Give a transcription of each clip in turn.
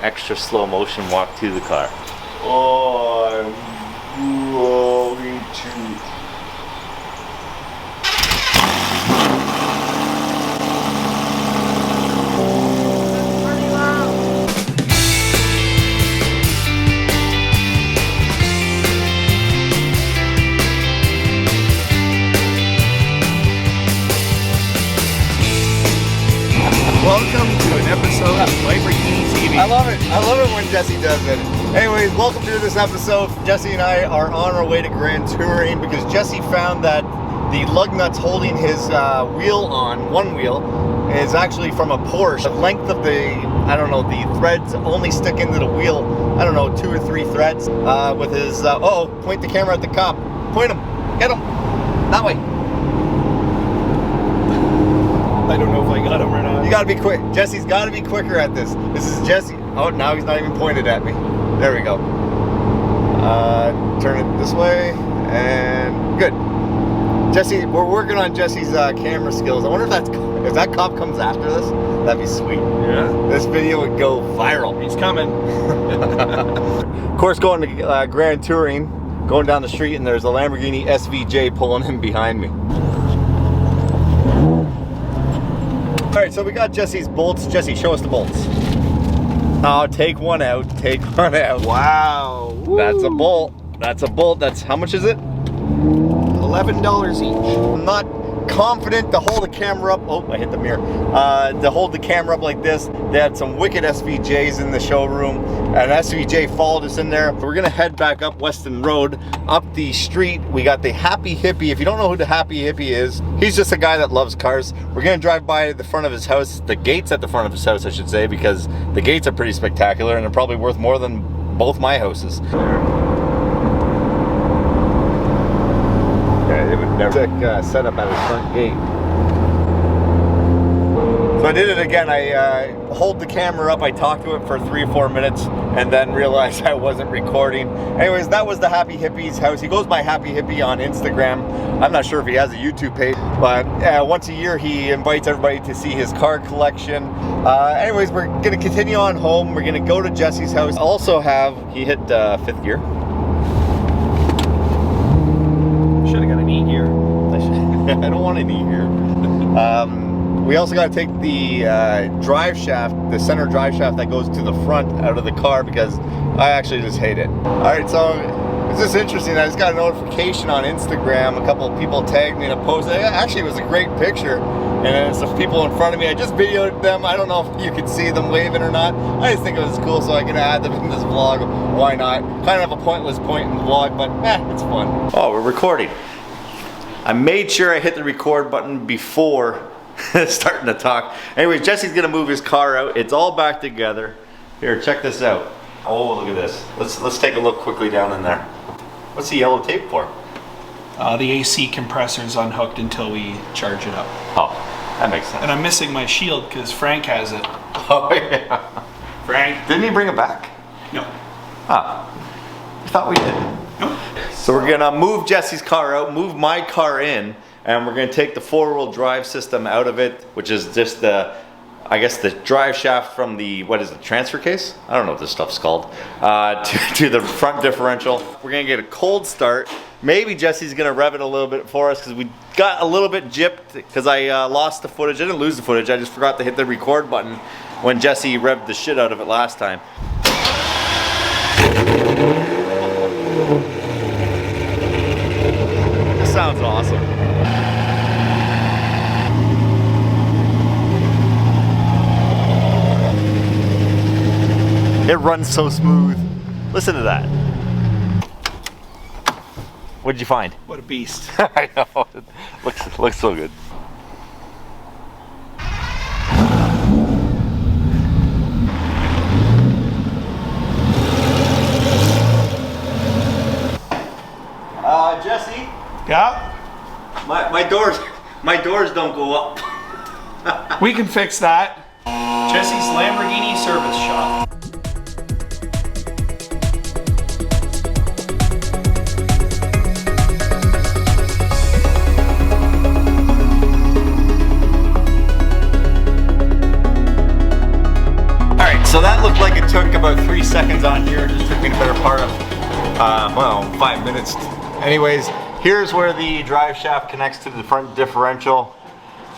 extra slow motion walk to the car. I'm going to... Welcome to an episode of Lamborghini TV. I love it when Jesse does it. Anyways, welcome to this episode. Jesse and I are on our way to Grand Touring because Jesse found that the lug nuts holding his wheel on, one wheel, is actually from a Porsche. The length of the, I don't know, the threads only stick into the wheel, I don't know, 2 or 3 threads. With his, point the camera at the cop. Point him, get him, that way. I don't know if I got him or not. You gotta be quick. Jesse's gotta be quicker at this. This is Jesse. Oh, now he's not even pointed at me. There we go. Turn it this way, and good. Jesse, we're working on Jesse's camera skills. I wonder if that cop comes after this, that'd be sweet. Yeah. This video would go viral. He's coming. Of course, going to Grand Touring, going down the street, and there's a Lamborghini SVJ pulling in behind me. All right, so we got Jesse's bolts. Jesse, show us the bolts. Oh, take one out, take one out. Wow. Woo. That's a bolt. That's a bolt. That's, how much is it? $11 each. I'm not confident to hold the camera up. Oh, I hit the mirror. To hold the camera up like this. They had some wicked SVJs in the showroom. An SVJ followed us in there. We're gonna head back up Weston Road. Up the street, we got the Happy Hippie. If you don't know who the Happy Hippie is, he's just a guy that loves cars. We're gonna drive by the front of his house, the gates at the front of his house, I should say, because the gates are pretty spectacular and they're probably worth more than both my houses. Yeah, it would never set up at his front gate. So I did it again. I hold the camera up, I talked to it for 3 or 4 minutes, and then realized I wasn't recording. Anyways, that was the Happy Hippie's house. He goes by Happy Hippie on Instagram. I'm not sure if he has a YouTube page, but once a year he invites everybody to see his car collection. Anyways, we're gonna continue on home. We're gonna go to Jesse's house. Also he hit 5th gear. Should have got an E here. I don't want an E here. We also got to take the drive shaft, the center drive shaft that goes to the front out of the car because I actually just hate it. All right, so it's just interesting. I just got a notification on Instagram. A couple of people tagged me in a post. Actually, it was a great picture. And then some people in front of me. I just videoed them. I don't know if you could see them waving or not. I just think it was cool, so I can add them in this vlog. Why not? Kind of a pointless point in the vlog, but it's fun. Oh, we're recording. I made sure I hit the record button before starting to talk. Anyway, Jesse's gonna move his car out. It's all back together. Here, check this out. Oh, look at this. Let's take a look quickly down in there. What's the yellow tape for? The AC compressor's unhooked until we charge it up. Oh, that makes sense. And I'm missing my shield because Frank has it. Oh yeah. Frank? Didn't he bring it back? No. Ah, I thought we did. Nope. So we're gonna move Jesse's car out, move my car in, and we're gonna take the 4-wheel drive system out of it, which is just I guess the drive shaft from the, what is it, transfer case? I don't know what this stuff's called, to the front differential. We're gonna get a cold start. Maybe Jesse's gonna rev it a little bit for us because we got a little bit gypped because I lost the footage. I didn't lose the footage, I just forgot to hit the record button when Jesse revved the shit out of it last time. This sounds awesome. It runs so smooth. Listen to that. What did you find? What a beast. I know. It looks so good. Jesse? Yeah? My doors don't go up. We can fix that. Jesse's Lamborghini service shop. So that looked like it took about seconds on here. It just took me the better part of, well, 5 minutes. Anyways, here's where the drive shaft connects to the front differential.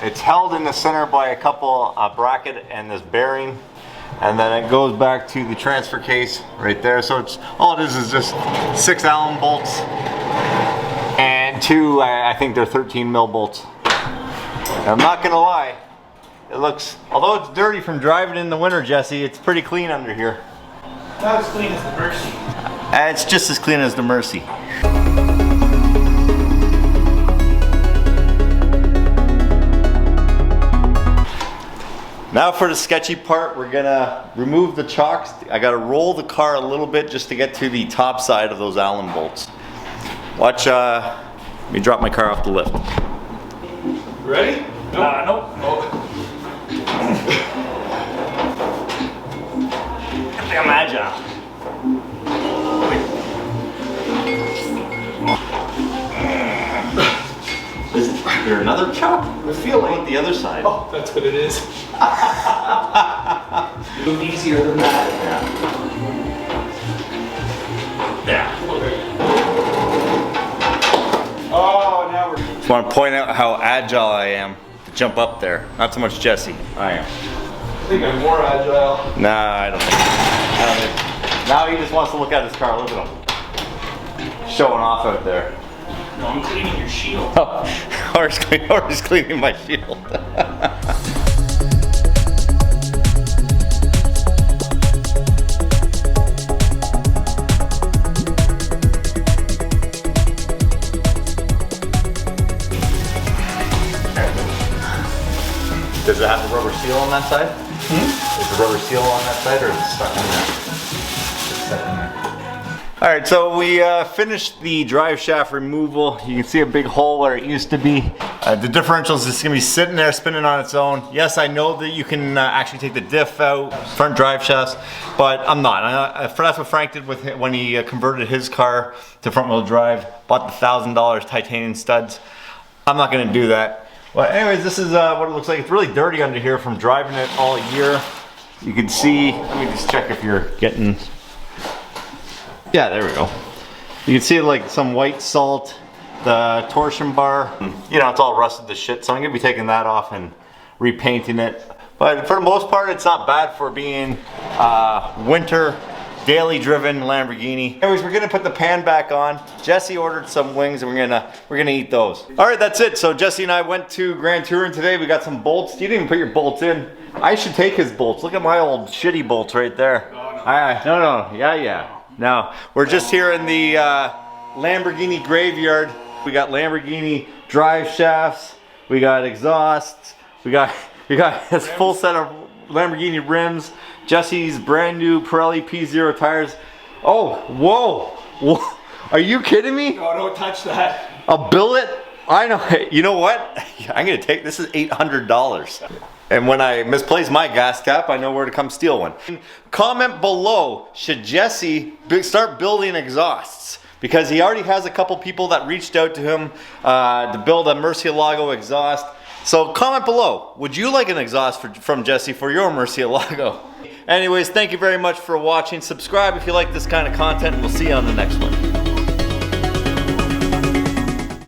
It's held in the center by a couple bracket and this bearing. And then it goes back to the transfer case right there. So it's all it is just 6 Allen bolts and 2, I think they're 13 mil bolts. And I'm not gonna lie, it looks, although it's dirty from driving in the winter, Jesse, it's pretty clean under here. Not as clean as the Mercy. It's just as clean as the Mercy. Now for the sketchy part, we're gonna remove the chocks. I gotta roll the car a little bit just to get to the top side of those Allen bolts. Watch, let me drop my car off the lift. Ready? Nope. Nope. I'm agile. Is there another chop? I feel like the other side. Oh, that's what it is. Move easier than that. Yeah. Oh, now we're. Just want to point out how agile I am to jump up there. Not so much Jesse. I am. I think I'm more agile. Nah, I don't think. Now he just wants to look at his car. Look at him. Showing off out there. No, I'm cleaning your shield. Oh, or he's cleaning my shield. Does it have the rubber seal on that side? Is the rubber seal on that side, or is it stuck in there? It's stuck in there. All right, so we finished the drive shaft removal. You can see a big hole where it used to be. The differential is just gonna be sitting there spinning on its own. Yes, I know that you can actually take the diff out, front drive shafts, but I'm not. That's what Frank did with when he converted his car to front wheel drive, bought the $1,000 titanium studs. I'm not gonna do that. Well, anyways, this is what it looks like. It's really dirty under here from driving it all year. You can see, let me just check if you're getting, yeah, there we go. You can see like some white salt, the torsion bar, you know, it's all rusted to shit. So I'm gonna be taking that off and repainting it. But for the most part, it's not bad for being winter, daily driven Lamborghini. Anyways, we're gonna put the pan back on. Jesse ordered some wings and we're gonna eat those. All right, that's it. So Jesse and I went to Grand Touring today. We got some bolts. You didn't even put your bolts in. I should take his bolts. Look at my old shitty bolts right there. No, yeah. No, we're just here in the Lamborghini graveyard. We got Lamborghini drive shafts. We got exhausts. We got this full set of Lamborghini rims. Jesse's brand new Pirelli P0 tires. Oh, whoa. Are you kidding me? No, don't touch that. A billet? I know. You know what? I'm gonna take this. Is $800. And when I misplace my gas cap, I know where to come steal one. Comment below, should Jesse start building exhausts? Because he already has a couple people that reached out to him to build a Murcielago exhaust. So comment below, would you like an exhaust from Jesse for your Murcielago? Anyways, thank you very much for watching. Subscribe if you like this kind of content, and we'll see you on the next one.